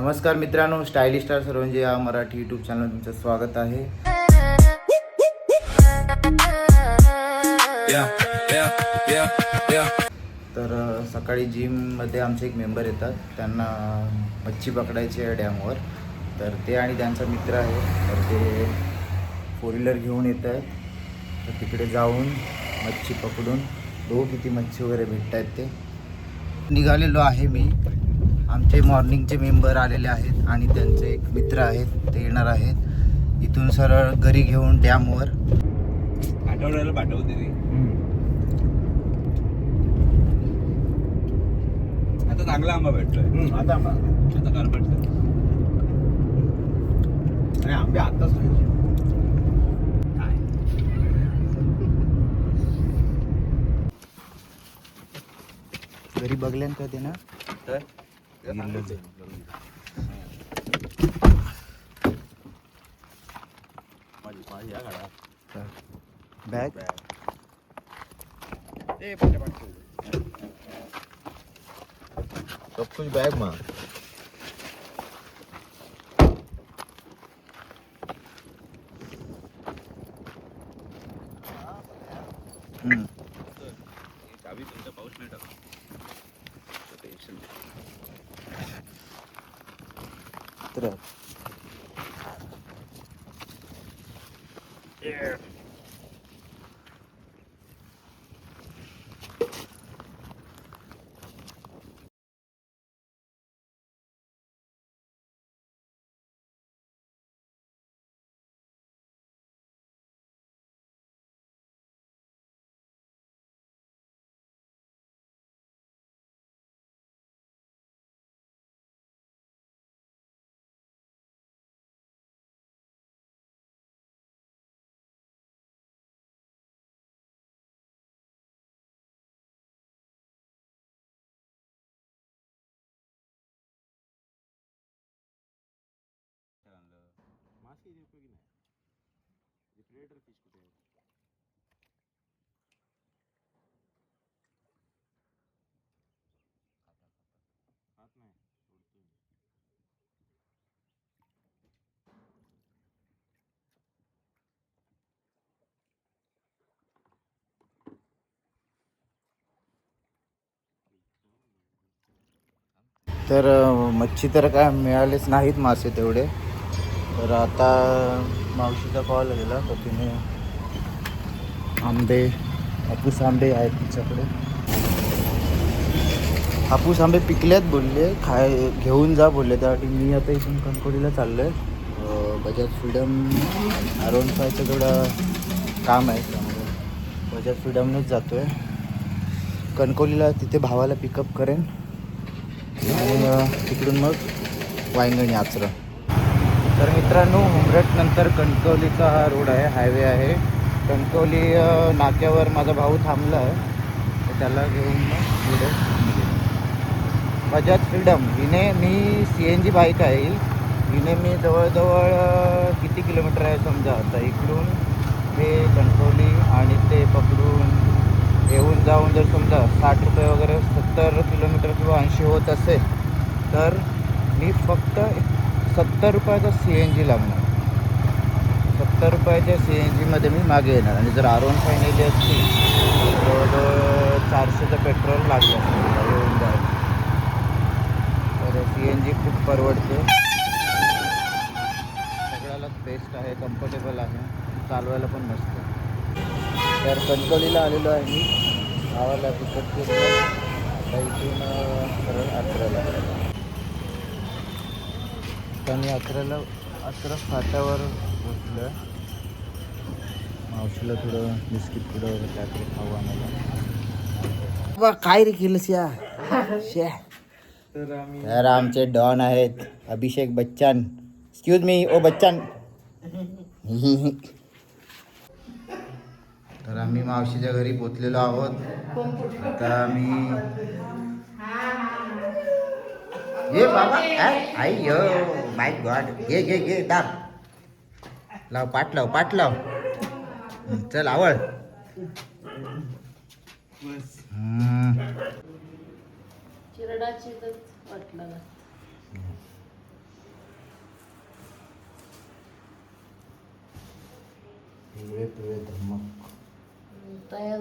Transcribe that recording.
नमस्कार मित्रांनो, stylish star सर्वंजी या मराठी यूट्यूब चॅनल तुमचं स्वागत आहे. तर सकाळी जिममध्ये आमचे एक मेंबर येतात, त्यांना मच्छी पकडायची आहे डॅमवर. तर ते आणि त्यांचा मित्र आहे, तर ते 4 व्हीलर घेऊन येत आहेत. तर तिकडे जाऊन मच्छी पकडून बघू किती मच्छी वगैरे भेटत आहेत. ते निघालेलो आहे मी. आमचे मॉर्निंगचे मेंबर आलेले आहेत आणि त्यांचे एक मित्र आहेत, ते येणार आहेत. इथून सरळ घरी घेऊन डॅमवर आठवड्याला पाठवते ती. आता चांगला आंबा भेटतोय. आता कारपट आणि आंबे आताच पाहिजे. घरी बघल्यान कधी ना तर बॅग सब कुछ बैग में. चावी तुमचा पाऊस नाही टाका. टेन्शन मासे उपयोगी नाही. प्रेडेटर फिश कुठे आहे? खात नाही, सोडतोय. तर मच्छी तर काय मिळालेच नाहीत, मासे तेवढे. तर आता मावशीचा कॉल आलेला, तर तिने आंबे, हापूस आंबे आहेत तिच्याकडे. हापूस आंबे पिकल्यात बोलले, घेऊन जा बोलले. त्यासाठी मी आता इथून कणकवलीला चाललो आहे. बजाज फ्रीडम R15चं थोडं काम आहे, त्यामुळे बजाज फ्रीडमनेच जातो आहे कणकवलीला. तिथे भावाला पिकअप करेन आणि तिकडून मग वायंगणी आचरा. तर मित्रांनो, उमरठ कणकवलीचा हा रोड आहे, हायवे आहे. कणकवली नाक्यावर माझा भाऊ थांबला आहे, तर त्याला घेऊन मग पुढे बजाज फ्रीडम. मी CNG बाईक आहे. हिने मी जवळजवळ किती किलोमीटर आहे समजा, आता इकडून हे कणकवली आणि ते पकडून येऊन जाऊन जर समजा 60 रुपये वगैरे 70 किलोमीटर किंवा 80 होत असेल, तर मी फक्त 70 रुपयाचा CNG लागणार. 70 रुपयाच्या CNGमध्ये मी मागे येणार. आणि जर R15 नेली असती तर जवळजवळ 400चं पेट्रोल लागलं असतं येऊन जायला. तर CNG खूप परवडते, सगळ्यालाच बेस्ट आहे, कम्फर्टेबल आहे, चालवायला पण मस्त. तर कणकवलीला आलेलो आहे मी, गावाला पिकअप केलं. आता इथून सरळ आचऱ्याला. तर मी आचरा फाट्यावर पोचलो आहे. मावशीला थोडं बिस्किट पुढं वगैरे काहीतरी खाऊ आणायला. काय रे केलंस या शे. तर आमचे डॉन आहेत अभिषेक बच्चन. एक्सक्यूज मी, ओ बच्चन. तर आम्ही मावशीच्या घरी पोचलेलो आहोत. आता आम्ही ये बाबा, आई यो माय गॉड. घे दाब लाव, पाठ लाव. चल आवड. चिरडाची वाटलं. पिवळे पिवळे धमक तयार